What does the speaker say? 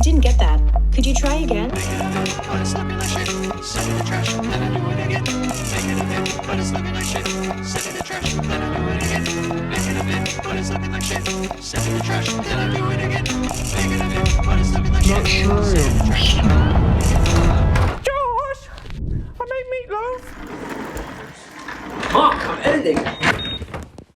I didn't get that. Could you try again? Not sure I understand. Josh! I made meatloaf! Mark, I'm editing.